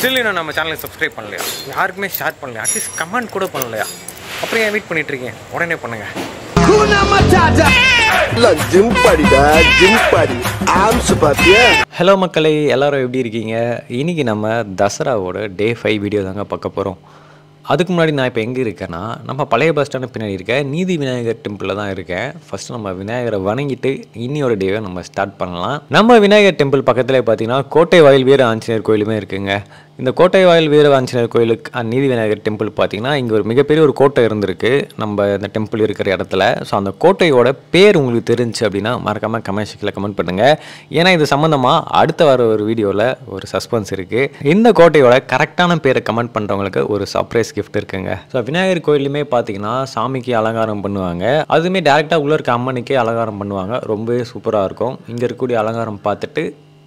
Still இன்னும் நம்ம சேனலை சப்ஸ்கிரைப் பண்ணலையா, யாருக்குமே ஷேர் பண்ணலையா, அட்லீஸ்ட் கமெண்ட் கூட பண்ணலையா, அப்புறம் ஏன் வெயிட் பண்ணிட்டு இருக்கீங்க? உடனே பண்ணுங்க. ஹலோ மக்களே, எல்லாரும் எப்படி இருக்கீங்க? இன்னைக்கு நம்ம தசராவோட டே 5 வீடியோ தாங்க பார்க்க போகிறோம். அதுக்கு முன்னாடி நான் இப்போ எங்கே இருக்கேன்னா, நம்ம பழைய பஸ் ஸ்டாண்டு பின்னாடி இருக்கேன் நீதி விநாயகர் டெம்பிளில் தான் இருக்கேன். ஃபஸ்ட்டு நம்ம விநாயகரை வணங்கிட்டு இன்னியோட டேவை நம்ம ஸ்டார்ட் பண்ணலாம். நம்ம விநாயகர் டெம்பிள் பக்கத்தில் பார்த்தீங்கன்னா கோட்டை வாயில் வீர ஆஞ்சநேயர் கோயிலுமே இருக்குங்க. இந்த கோட்டை வாயில் வீர ஆஞ்சநேயர் கோயிலுக்கு நீதி விநாயகர் டெம்பிள் பார்த்தீங்கன்னா இங்கே ஒரு மிகப்பெரிய ஒரு கோட்டை இருந்திருக்கு நம்ம இந்த டெம்பிள் இருக்கிற இடத்துல. ஸோ அந்த கோட்டையோட பேர் உங்களுக்கு தெரிஞ்சு அப்படின்னா மறக்காமல் கமெண்ட் செக்ஷனில் கமெண்ட் பண்ணுங்கள். ஏன்னா இது சம்மந்தமாக அடுத்த வர ஒரு வீடியோவில் ஒரு சஸ்பென்ஸ் இருக்குது. இந்த கோட்டையோட கரெக்டான பேரை கமெண்ட் பண்ணுறவங்களுக்கு ஒரு சர்ப்ரைஸ் கிஃப்ட் இருக்குங்க. ஸோ விநாயகர் கோயிலுமே பார்த்தீங்கன்னா சாமிக்கு அலங்காரம் பண்ணுவாங்க. அதுவுமே டேரெக்டாக உள்ளே இருக்க அம்மனுக்கே அலங்காரம் பண்ணுவாங்க. ரொம்பவே சூப்பராக இருக்கும். இங்கே இருக்கக்கூடிய அலங்காரம் பார்த்துட்டு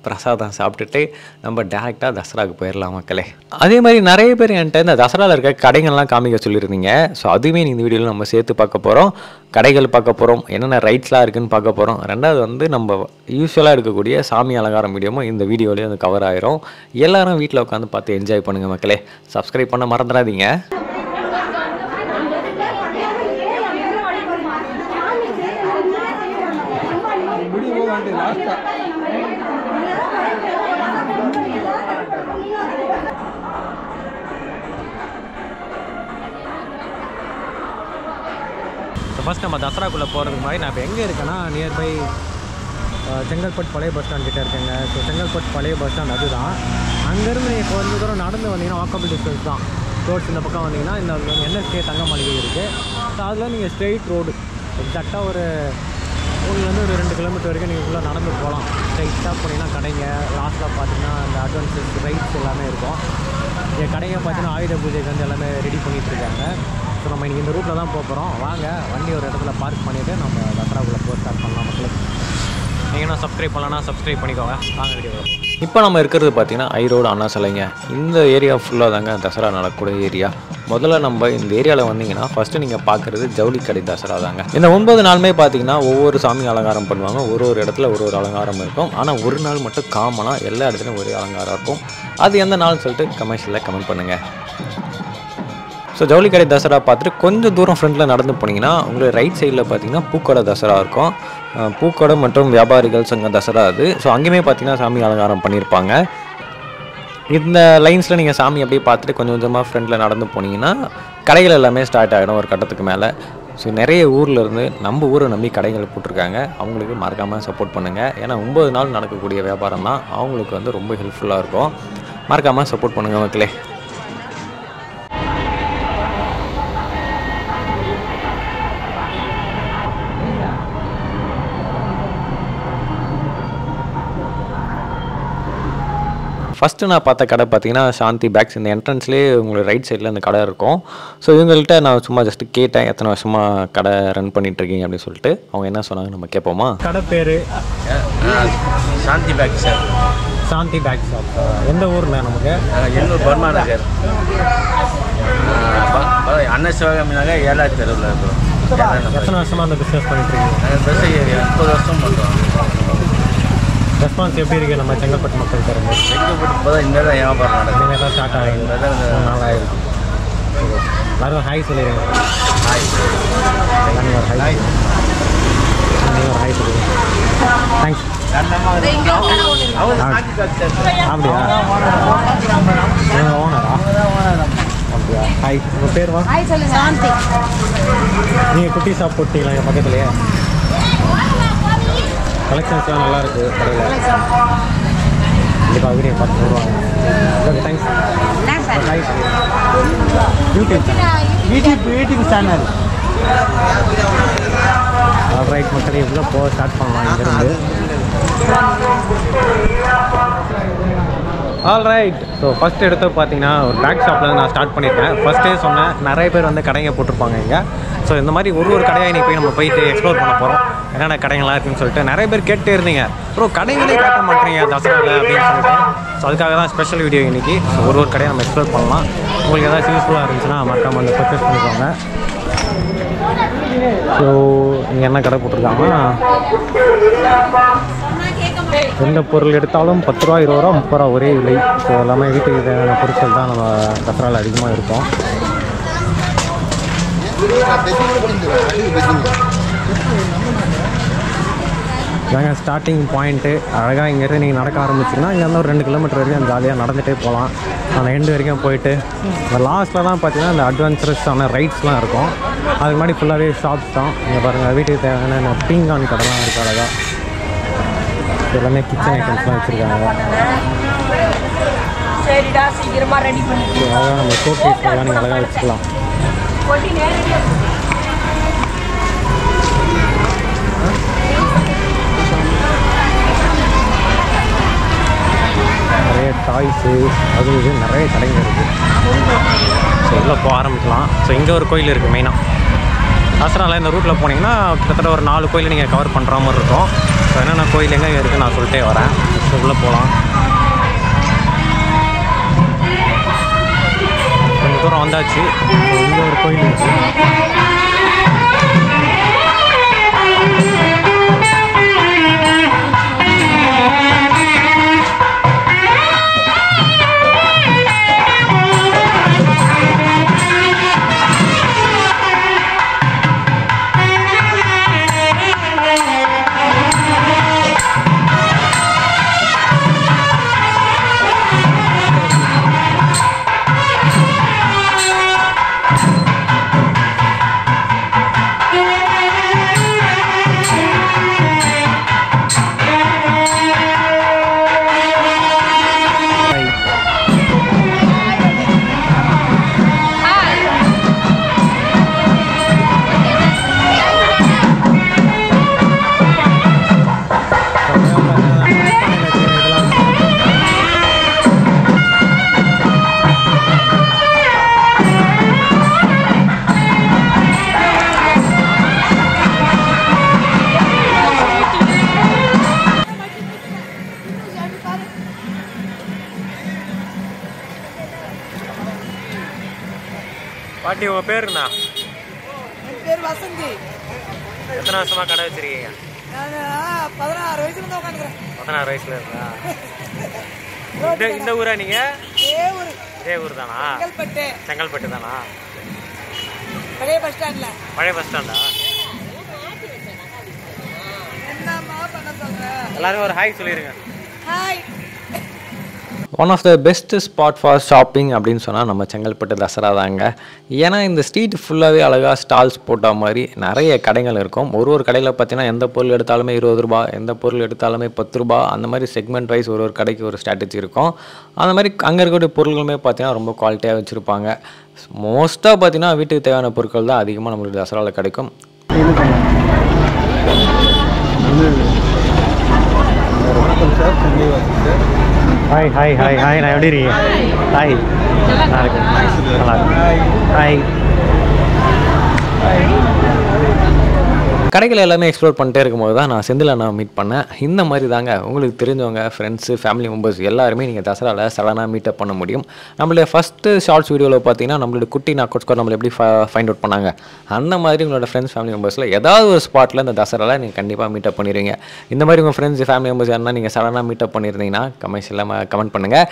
பிரசாதம் சாப்பிட்டுட்டு நம்ம டேரெக்டாக தசராவுக்கு போயிடலாம் மக்களே. அதே மாதிரி நிறைய பேர் என்கிட்ட இந்த தசராவில் இருக்க கடைகள்லாம் காமிக்க சொல்லியிருந்தீங்க. ஸோ அதுவுமே இந்த வீடியோவில் நம்ம சேர்த்து பார்க்க போகிறோம். கடைகள் பார்க்க போகிறோம், என்னென்ன ரைட்ஸ்லாம் இருக்குதுன்னு பார்க்க போகிறோம். ரெண்டாவது நம்ம யூஸ்வலாக இருக்கக்கூடிய சாமி அலங்காரம் வீடியோவும் இந்த வீடியோலேயே வந்து கவர் ஆயிரும். எல்லாரும் வீட்டில் உட்காந்து பார்த்து என்ஜாய் பண்ணுங்கள் மக்களே. சப்ஸ்கிரைப் பண்ண மறந்துடாதீங்க. ஃபஸ்ட் நம்ம தசராக்குள்ளே போகிறதுக்கு மாதிரி நான் இப்போ எங்கே இருக்கேன்னா நியர்பை செங்கல்பட்டு பழைய பஸ் ஸ்டாண்ட் கிட்டே இருக்கேங்க. ஸோ செங்கல்பட்டு பழைய பஸ் ஸ்டாண்ட் அதுதான். அங்கேருந்து நீங்கள் கொஞ்சம் தூரம் நடந்து வந்தீங்கன்னா வாக்கபிள் டிஸ்டன்ஸ் தான். ரோட்ஸ் இந்த பக்கம் வந்தீங்கன்னா இந்த NSK தங்க மாளிகை இருக்குது. ஸோ அதில் நீங்கள் ஸ்ட்ரெயிட் ரோடு எக்ஸாக்டாக ஒரு ஊர்லேருந்து ஒரு 2 கிலோமீட்டர் வரைக்கும் நீங்கள் உள்ளே நடந்து போகலாம். ஸ்ட்ரைட்டாக போனீங்கன்னா கடைங்க, லாஸ்ட்டாக பார்த்தீங்கன்னா இந்த அட்வான்ஸஸ் ரைட்ஸ் எல்லாமே இருக்கும். இங்கே கடைங்க பார்த்தீங்கன்னா ஆயுத பூஜைக்கு வந்து எல்லாமே ரெடி பண்ணிகிட்ருக்காங்க. ஸோ நம்ம இன்றைக்கி இந்த ரூட்டில் தான் போகிறோம். வாங்க வண்டி ஒரு இடத்துல பார்க் பண்ணிவிட்டு நம்ம தசராக்குள்ளே போய் ஸ்டார்ட் பண்ணலாம் மக்களுக்கு. நீங்கள் என்ன சப்ஸ்கிரைப் பண்ணலன்னா சப்ஸ்கிரைப் பண்ணிக்கோங்க. வாங்க வீடியோ. இப்போ நம்ம இருக்கிறது பார்த்தீங்கன்னா ஐரோடு அண்ணா சிலைங்க. இந்த ஏரியா ஃபுல்லாக தாங்க தசரா நடக்கக்கூடிய ஏரியா. முதல்ல நம்ம இந்த ஏரியாவில் வந்தீங்கன்னா ஃபஸ்ட்டு நீங்கள் பார்க்குறது ஜவுளி கடை தசரா தாங்க. இந்த 9 நாளுமே பார்த்தீங்கன்னா ஒவ்வொரு சாமி அலங்காரம் பண்ணுவாங்க. ஒரு இடத்துல ஒரு அலங்காரம் இருக்கும். ஆனால் ஒரு நாள் மட்டும் காமனாக எல்லா இடத்துலையும் ஒரே அலங்காரம் இருக்கும். அது எந்த நாள்னு சொல்லிட்டு கமெண்ட்ஸில் கமெண்ட் பண்ணுங்கள். ஸோ ஜவுளி கடை தசரா பார்த்துட்டு கொஞ்சம் தூரம் ஃப்ரண்ட்டில் நடந்து போனீங்கன்னா உங்களுக்கு ரைட் சைடில் பார்த்தீங்கன்னா பூக்கடை தசரா இருக்கும். பூக்கடை மற்றும் வியாபாரிகள் சங்க தசரா அது. ஸோ அங்கேயுமே பார்த்தீங்கன்னா சாமி அலங்காரம் பண்ணியிருப்பாங்க. இந்த லைன்ஸில் நீங்கள் சாமி அப்படியே பார்த்துட்டு கொஞ்சம் கொஞ்சமாக ஃப்ரண்ட்டில் நடந்து போனீங்கன்னா கடைகள் எல்லாமே ஸ்டார்ட் ஆகிடும் ஒரு கட்டத்துக்கு மேலே. ஸோ நிறைய ஊர்லேருந்து நம்ம ஊரை நம்பி கடைகள் போட்டிருக்காங்க. அவங்களுக்கு மறக்காமல் சப்போர்ட் பண்ணுங்கள். ஏன்னா 9 நாள் நடக்கக்கூடிய வியாபாரம் தான். அவங்களுக்கு வந்து ரொம்ப ஹெல்ப்ஃபுல்லாக இருக்கும். மறக்காமல் சப்போர்ட் பண்ணுங்கள் மக்களே. ஃபஸ்ட்டு நான் பார்த்த கடை பார்த்தீங்கன்னா சாந்தி பேக்ஸ். இந்த என்ட்ரன்ஸ்லேயே உங்களுக்கு ரைட் சைடில் இந்த கடை இருக்கும். ஸோ இவங்கள்ட்ட நான் சும்மா ஜஸ்ட்டு கேட்டேன் எத்தனை வருஷமாக கடை ரன் பண்ணிகிட்ருக்கீங்க அப்படின்னு சொல்லிட்டு. அவங்க என்ன சொன்னாங்க நம்ம கேட்போமா? கடை பேர் சாந்தி பேக் சார். சாந்தி பேக் ஷாப். எந்த ஊர்ண்ணா? நமக்கு எண்ணூர் பர்மா நகர் அண்ணா சிவகாமினாக 7வது தெருவில் இருக்கிறோம். எத்தனை வருஷமாக அந்த பிஸ்னஸ் பண்ணிட்டுருக்கீங்க? பஸ் 30 வருஷம் பண்ணுறோம். ரெஸ்பான்ஸ் எப்படி இருக்குது நம்ம செங்கல்பட்டு மக்கள் தருங்க? செங்கல்பட்டு இப்போ தான் இனிமேல் தான் வியாபாரம் நடக்குது. இனிமேல் தான் ஸ்டார்ட் ஆகிடுது. நாளாக இருக்குது. எல்லாரும் ஹாய் சொல்லிடுங்க. ஹாய் நீங்கள் ஒரு ஹாய் சொல்லுங்கள். தேங்க்ஸ். அப்படியா? ஓனரா? அப்படியா? ஹாய். உங்கள் பேர் வா? சாந்தி. நீங்கள் குட்டி ஷாப் போட்டிங்களா எங்கள் பக்கத்துலையே? கலெக்ஷன்ஸ்லாம் நல்லா இருக்குது கடையில். கண்டிப்பாக வீடியோ பார்த்து வருவாங்க. Okay thanks. Hi YouTube channel. Right மக்களே, இவ்வளோ போக ஸ்டார்ட் பண்ணலாம் இங்கேருந்து. All right. ஸோ ஃபஸ்ட் எடுத்து பார்த்தீங்கன்னா ஒரு பேக் ஷாப்பில் நான் ஸ்டார்ட் பண்ணியிருக்கேன். ஃபஸ்ட்டே சொன்னேன் நிறைய பேர் வந்து கடைங்க போட்டிருப்பாங்க இங்கே. ஸோ இந்த மாதிரி ஒரு கடையாக இன்றைக்கி போய் நம்ம போயிட்டு எக்ஸ்ப்ளோர் பண்ண போகிறோம். என்னென்ன கடைகள்லாம் இருக்குன்னு சொல்லிட்டு நிறைய பேர் கேட்டே இருந்தீங்க, ப்ரோ கடைகளே காட்ட மாட்டேறீங்க தசராவில் அப்படின்னு சொல்லிட்டு. ஸோ அதுக்காக தான் ஸ்பெஷல் வீடியோ இன்றைக்கி. ஸோ ஒரு கடையை நம்ம எக்ஸ்ப்ளோர் பண்ணலாம். உங்களுக்கு ஏதாச்சும் யூஸ்ஃபுல்லாக இருந்துச்சுன்னா மறக்காமல் வந்து பர்ச்சேஸ் பண்ணிக்கோங்க. ஸோ இங்கே என்ன கடை போட்டிருக்காங்கன்னா எந்த பொருள் எடுத்தாலும் 10 ரூபா 20 ரூபா 30 ரூபா ஒரே விலை. ஸோ எல்லாமே வீட்டுக்கு தேவையான பொருட்கள் தான் நம்ம தசராவில் அதிகமாக இருக்கும். இதாங்க ஸ்டார்டிங் பாயிண்ட்டு. அழகாக இங்கேருந்து நீங்கள் நடக்க ஆரம்பிச்சிங்கன்னா இங்கேருந்து ஒரு 2 கிலோமீட்டர் வரைக்கும் ஜாலியாக நடந்துகிட்டே போகலாம். அந்த எண்டு வரைக்கும் போயிட்டு லாஸ்ட்டில் தான் பார்த்தீங்கன்னா இந்த அட்வென்ச்சரஸான ரைட்ஸ்லாம் இருக்கும். அதுக்கு முன்னாடி ஃபுல்லாகவே ஷாப்ஸ் தான். இங்கே பாருங்கள் வீட்டுக்கு தேவையான பீங்கான் கடைலாம் இருக்குது. அழகாக எல்லாமே கிச்சன் ஐட்டம்ஸ்லாம் வச்சுருக்காங்க. அழகாக நம்ம ஷோகேஸ்லாம் நீங்கள் அழகாக வச்சுக்கலாம். நிறைய டாய்ஸு அது இது நிறைய கடைங்க இருக்குது. ஸோ உள்ளே போக ஆரம்பிக்கலாம். ஸோ இங்கே ஒரு கோயில் இருக்குது மெயினாக. தசராவில் இந்த ரூட்டில் போனீங்கன்னா கிட்டத்தட்ட ஒரு 4 கோயில் நீங்கள் கவர் பண்ணுற மாதிரி இருக்கும். ஸோ என்னென்ன கோயில் எங்கே இருக்குதுன்னு நான் சொல்லிட்டே வரேன். ஸோ உள்ளே போகலாம். கொஞ்சம் தூரம் வந்தாச்சு. இங்கே ஒரு கோயில் இருக்குது. பாட்டி உங்கள் பேர் என்ன? என் பேர் வசந்தி. எத்தனை வருஷமாக கடை வச்சுருக்கீங்க? நான் 16 வயசுல உட்காந்துக்கிறேன். 16 வயசுல இருந்தா? இந்த ஊரா நீங்கள்? இதே ஊர் தானா? செங்கல்பட்டு தானா? பழைய பஸ் ஸ்டாண்ட்ல. பழைய பஸ் ஸ்டாண்டா? என்னம்மா பண்ண சொல்கிறேன்? எல்லாரும் ஒரு ஹாய் சொல்லிடுங்க. Hi. One of the best spot for shopping அப்படின்னு சொன்னால் நம்ம செங்கல்பட்டு தசரா தாங்க. ஏன்னா இந்த ஸ்ட்ரீட் ஃபுல்லாகவே அழகாக ஸ்டால்ஸ் போட்ட மாதிரி நிறைய கடைகள் இருக்கும். ஒரு கடையில் பார்த்தீங்கன்னா எந்த பொருள் எடுத்தாலுமே 20 ரூபா, எந்த பொருள் எடுத்தாலுமே 10 ரூபா, அந்த மாதிரி செக்மெண்ட் வைஸ் ஒரு கடைக்கு ஒரு ஸ்ட்ராட்டஜி இருக்கும். அந்த மாதிரி அங்கே இருக்கக்கூடிய பொருட்களுமே பார்த்தீங்கன்னா ரொம்ப குவாலிட்டியாக வச்சுருப்பாங்க. மோஸ்ட்டாக பார்த்தீங்கன்னா வீட்டுக்கு தேவையான பொருட்கள் தான் அதிகமாக நம்மளுடைய தசராவில் கிடைக்கும். ஹாய் ஹாய் ஹாய் ஹாய், நான் எப்படி இருக்கீங்க? ஹாய், நல்லா இருக்கேன். நல்லா இருக்கேன். ஹாய். கடைகள் எல்லாமே எக்ஸ்ப்ளோர் பண்ணிட்டே இருக்கும்போது தான் நான் செந்தில் நான் மீட் பண்ணேன். இந்த மாதிரி தாங்க உங்களுக்கு தெரிஞ்சவங்க ஃப்ரெண்ட்ஸு ஃபேமிலி மெம்பர்ஸ் எல்லாருமே நீங்கள் தசராவில் சடனாக மீட்டப் பண்ண முடியும். நம்மளுடைய ஃபஸ்ட்டு ஷார்ட்ஸ் வீடியோவில் பார்த்தீங்கன்னா நம்மளோட குட்டி நாக்கோட்ஸ்கோர் நம்மளை எப்படி ஃபைண்ட் அவுட் பண்ணாங்க, அந்த மாதிரி உங்களோட ஃப்ரெண்ட்ஸ் ஃபேமிலி மெம்பர்ஸில் ஏதாவது ஒரு ஸ்பாட்டில் இந்த தசராவில் நீங்கள் கண்டிப்பாக மீட்டப் பண்ணிடுவீங்க. இந்த மாதிரி உங்கள் ஃப்ரெண்ட்ஸ் ஃபேமிலி மெம்பர்ஸ் யாருன்னா நீங்கள் சடனாக மீட்டப் பண்ணியிருந்தீங்கன்னா கமெண்ட் பண்ணுங்கள்.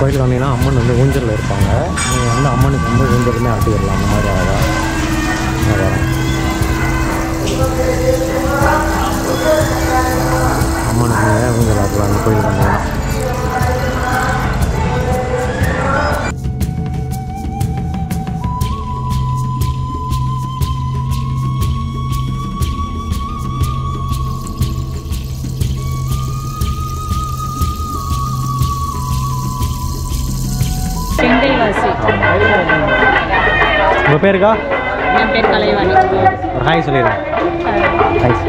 கோயிலுக்கு வந்தீங்கன்னா அம்மன் வந்து ஊஞ்சலில் இருப்பாங்க. நீங்கள் வந்து அம்மனுக்கு வந்து ஊஞ்சலுமே ஆட்டிடலாம். அந்த மாதிரி அழகாக அம்மனுக்கு ஊஞ்சல் ஆட்டலாம் அந்த கோயிலுக்கு வந்தீங்கன்னா. உங்கள் பேருக்கா? என் பேர் கலைவாணி. ஒரு ஹாய் சொல்லிடுறேன். தேங்க்ஸ்.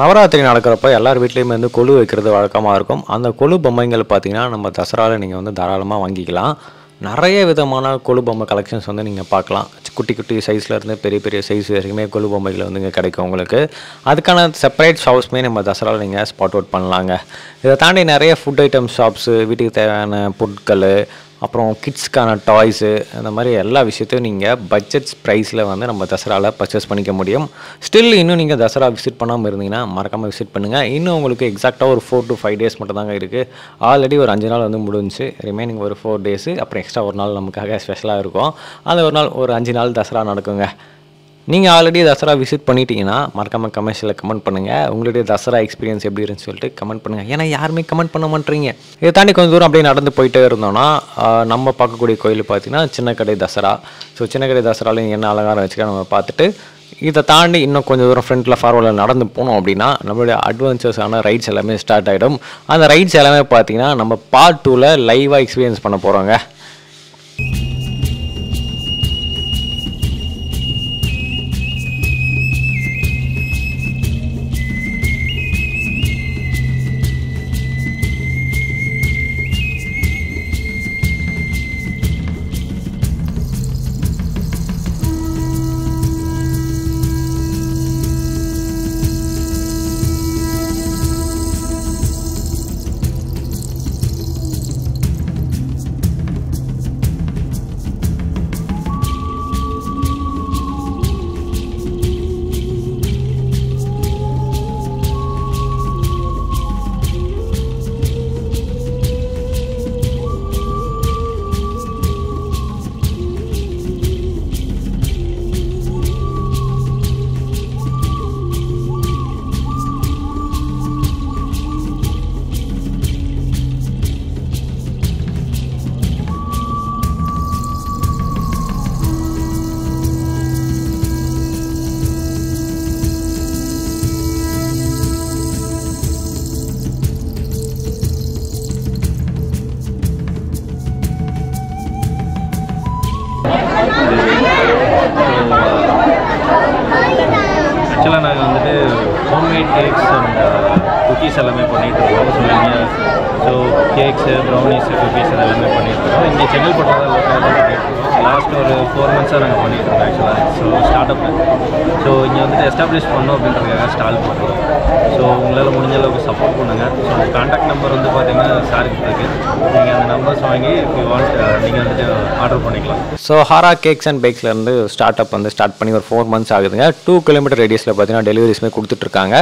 நவராத்திரி நடக்கிறப்ப எல்லார் வீட்லேயுமே வந்து கொலு வைக்கிறது வழக்கமாக இருக்கும். அந்த கொலு பொம்மைகள் பார்த்திங்கன்னா நம்ம தசராவில் நீங்கள் வந்து தாராளமாக வாங்கிக்கலாம். நிறைய விதமான கொலு பொம்மை கலெக்ஷன்ஸ் வந்து நீங்கள் பார்க்கலாம். குட்டி குட்டி சைஸ்லேருந்து பெரிய பெரிய சைஸ் வரைக்குமே கொலு பொம்மைகள் வந்து இங்கே கிடைக்கும் உங்களுக்கு. அதுக்கான செப்பரேட் ஷாப்ஸுமே நம்ம தசராவில் நீங்கள் ஸ்பாட் அவுட் பண்ணலாங்க. இதை தாண்டி நிறைய ஃபுட் ஐட்டம் ஷாப்ஸு, வீட்டுக்கு தேவையான பொருட்கள், அப்புறம் கிட்ஸ்க்கான டாய்ஸு, அந்த மாதிரி எல்லா விஷயத்தையும் நீங்கள் பட்ஜெட் ப்ரைஸில் வந்து நம்ம தசராவில் பர்ச்சேஸ் பண்ணிக்க முடியும். ஸ்டில் இன்னும் நீங்கள் தசரா விசிட் பண்ணாமல் இருந்தீங்கன்னா மறக்காமல் விசிட் பண்ணுங்கள். இன்னும் உங்களுக்கு எக்ஸாக்டாக ஒரு 4 to 5 days மட்டும் தாங்க இருக்குது. ஆல்ரெடி ஒரு 5 நாள் வந்து முடிஞ்சு, ரிமைனிங் ஒரு 4 days, அப்புறம் எக்ஸ்ட்ரா ஒரு நாள் நமக்காக ஸ்பெஷலாக இருக்கும். அந்த ஒரு நாள் ஒரு 5 நாள் தசரா நடக்குங்க. நீங்கள் ஆல்ரெடி தசரா விசிட் பண்ணிட்டீங்கன்னா மறக்காமல் கமெண்ட்ஸில் கமெண்ட் பண்ணுங்கள். உங்களுடைய தசரா எக்ஸ்பீரியன்ஸ் எப்படி இருந்துன்னு சொல்லிட்டு கமெண்ட் பண்ணுங்கள். ஏன்னா யாருமே கமெண்ட் பண்ண மாட்டேறீங்க. இதை தாண்டி கொஞ்சம் தூரம் அப்படியே நடந்து போயிட்டே இருந்தோம்னா நம்ம பார்க்கக்கூடிய கோயில் பார்த்திங்கன்னா சின்னக்கடை தசரா. ஸோ சின்னக்கடை தசராலையும் என்ன அலங்காரம் வச்சுக்க நம்ம பார்த்துட்டு இதை தாண்டி இன்னும் கொஞ்சம் தூரம் ஃப்ரண்ட்டில் ஃபார்வர்டில் நடந்து போனோம் அப்படின்னா நம்மளுடைய அட்வென்ச்சர்ஸான ரைட்ஸ் எல்லாமே ஸ்டார்ட் ஆகிடும். அந்த ரைட்ஸ் எல்லாமே பார்த்திங்கன்னா நம்ம பார்ட் 2ல் லைவாக எக்ஸ்பீரியன்ஸ் பண்ண போகிறோங்க. ஆக்சுவலாக நாங்கள் வந்துட்டு ஹோம்மேட் கேக்ஸ் அண்ட் குக்கீஸ் எல்லாமே பண்ணிகிட்ருக்கோம். ஸோ கேக்ஸு, ப்ரௌனிஸு, குக்கீஸ் எல்லாமே பண்ணிகிட்ருக்கோம். இங்கே செங்கல்பட்டு தான் லோக்கலாக பண்ணிகிட்ருக்கோம். லாஸ்ட் ஒரு 4 months நாங்கள் பண்ணிகிட்ருக்கோம் ஆக்சுவலாக. So start up. ஸோ இங்கே வந்துட்டு எஸ்டாப்ளிஷ் பண்ணோம் அப்படின்றதுக்காக ஸ்டால் போட்டுருக்கோம். ஸோ உங்களால் முடிஞ்ச அளவுக்கு சப்போர்ட் பண்ணுங்கள். ஸோ கான்டாக்ட் நம்பர் வந்து பார்த்தீங்கன்னா சாருக்கு இருக்குது. நீங்கள் அந்த நம்பர்ஸ் வாங்கி நீங்கள் வந்துட்டு ஆர்டர் பண்ணிக்கலாம். ஸோ ஹாரா கேக்ஸ் அண்ட் பேக்ஸ்லேருந்து ஸ்டார்ட் அப் வந்து ஸ்டார்ட் பண்ணி ஒரு 4 months ஆகுதுங்க. 2 kilometer ரேடியஸில் பார்த்தீங்கன்னா டெலிவரிஸ்மே கொடுத்துட்ருக்காங்க.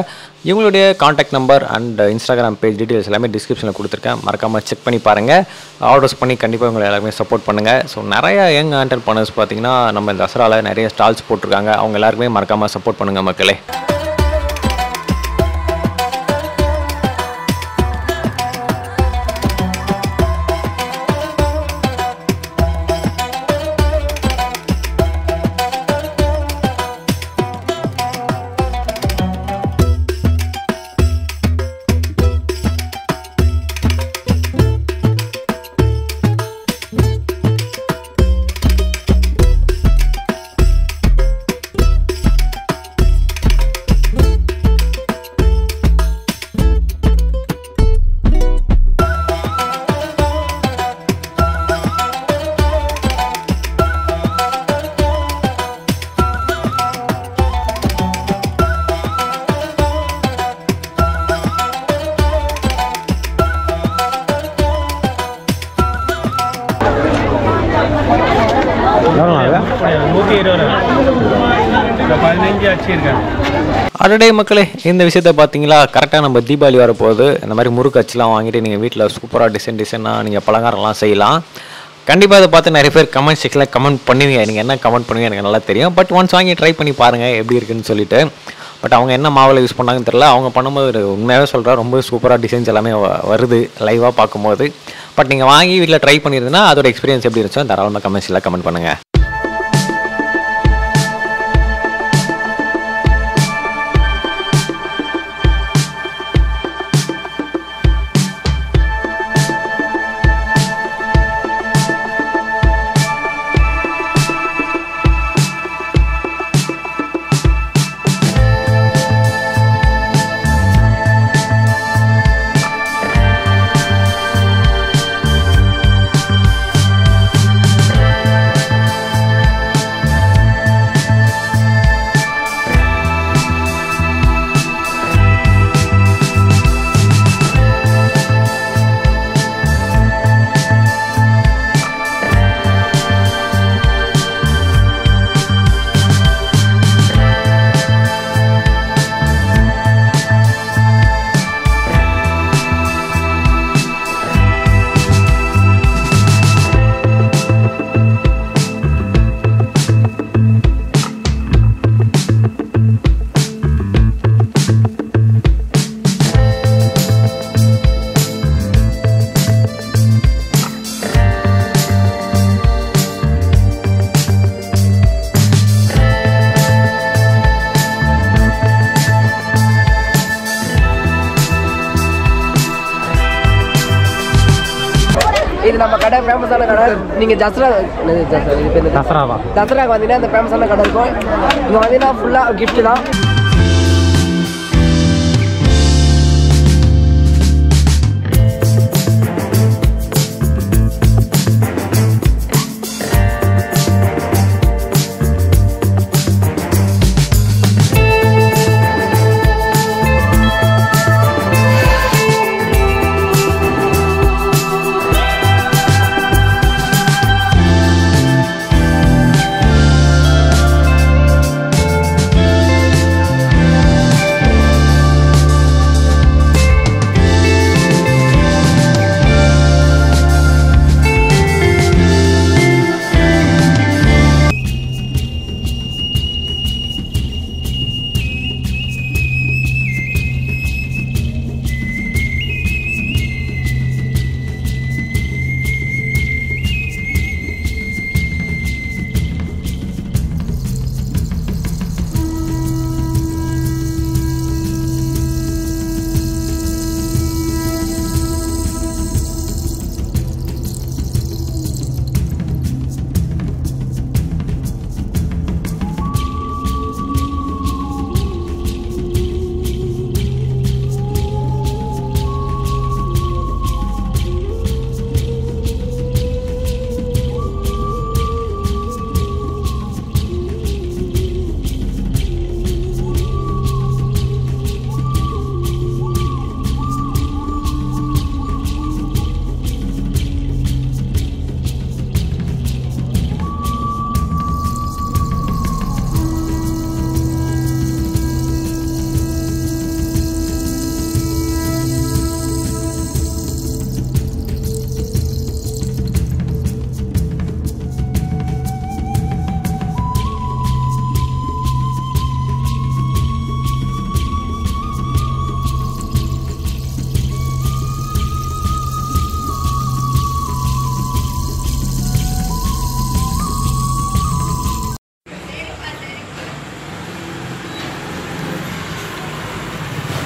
இவங்களுடைய contact number and Instagram page details எல்லாமே டிஸ்கிரிப்ஷனில் கொடுத்துருக்கேன். மறக்காமல் செக் பண்ணி பாருங்கள். ஆர்டர்ஸ் பண்ணி கண்டிப்பாக உங்களை எல்லாருமே சப்போர்ட் பண்ணுங்கள். ஸோ நிறைய யங் ஆண்டர்பிரனர்ஸ் பார்த்தீங்கன்னா நம்ம தசராவில் நிறைய ஸ்டால்ஸ் போட்டிருக்காங்க. அவங்க எல்லாருக்குமே மறக்காமல் சப்போர்ட் பண்ணுங்கள் மக்களே. அடடே மக்களே, இந்த விஷயத்த பார்த்தீங்களா? கரெக்டாக நம்ம தீபாவளி வரப்போகுது. இந்த மாதிரி முறுக்கு அச்சுலாம் வாங்கிட்டு நீங்கள் வீட்டில் சூப்பராக டிசைனாக நீங்கள் பலகாரம்லாம் செய்யலாம். கண்டிப்பாக அதை பார்த்து நிறைய பேர் கமெண்ட் செக்ஷனில் கமெண்ட் பண்ணுவீங்க. நீங்கள் என்ன கமெண்ட் பண்ணுவீங்க எனக்கு நல்லா தெரியும். பட் ஒன்ஸ் வாங்கி ட்ரை பண்ணி பாருங்கள் எப்படி இருக்குன்னு சொல்லிட்டு. பட் அவங்க என்ன மாவில் யூஸ் பண்ணாங்கன்னு தெரியல. அவங்க பண்ணும்போது உண்மையாகவே சொல்கிறேன், ரொம்ப சூப்பராக டிசைன்ஸ் எல்லாமே வருது லைவாக பார்க்கும்போது. பட் நீங்கள் வாங்கி வீட்டில் ட்ரை பண்ணியிருந்தீங்கன்னா அதோட எக்ஸ்பீரியன்ஸ் எப்படி இருந்துச்சோ தாராளமாக கமெண்ட்ஸில் கமெண்ட் பண்ணுங்கள். இது நம்ம கடை ஃபேமஸான கடை. நீங்கள் தசராவா தசராக்கு வந்தீங்கன்னா இந்த ஃபேமஸான கடை இருக்கும். இங்கே வந்தீங்கன்னா ஃபுல்லாக கிஃப்ட் தான்.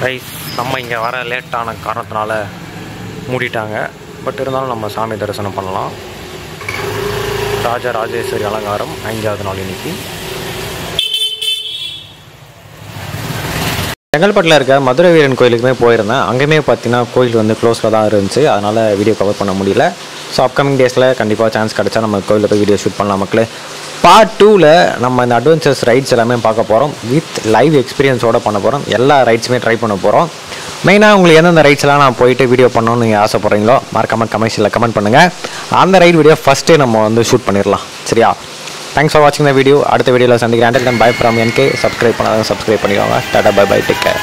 ரைஸ் நம்ம இங்கே வர லேட்டான காரணத்தினால மூடிட்டாங்க. பட் இருந்தாலும் நம்ம சாமி தரிசனம் பண்ணலாம். ராஜராஜேஸ்வரி அலங்காரம் 5வது நாள் இன்னைக்கு. செங்கல்பட்டில் இருக்க மதுரை வீரன் கோயிலுக்குமே போயிருந்தேன். அங்கேயுமே பார்த்தீங்கன்னா கோயில் வந்து க்ளோஸில் தான் இருந்துச்சு. அதனால் வீடியோ கவர் பண்ண முடியல. ஸோ அப்கமிங் டேஸில் கண்டிப்பாக சான்ஸ் கிடச்சா நம்ம கோயிலில் போய் வீடியோ ஷூட் பண்ணலாம் மக்களே. பார்ட் 2ல் நம்ம இந்த அட்வென்ச்சர்ஸ் ரைட்ஸ் எல்லாமே பார்க்க போகிறோம். வித் லைவ் எக்ஸ்பீரியன்ஸோடு பண்ண போகிறோம். எல்லா ரைட்ஸுமே ட்ரை பண்ண போகிறோம். மெயினாக உங்களுக்கு எந்தெந்த ரைட்ஸ்லாம் நான் போயிட்டு வீடியோ பண்ணணும்னு நீங்கள் ஆசைப்பட்றீங்களோ மறக்காமல் கமெண்ட்ஸில் கமெண்ட் பண்ணுங்கள். அந்த ரைட் வீடியோ ஃபஸ்ட்டே நம்ம வந்து ஷூட் பண்ணிடலாம். சரியா? தேங்க்ஸ் ஃபார் வாட்சிங் த வீடியோ. அடுத்த வீடியோவில் சந்திக்கிறேன். Until then bye from NK. Subscribe பண்ணாதான் சப்ஸ்கிரைப் பண்ணிக்கோங்க. Tata bye bye, take care.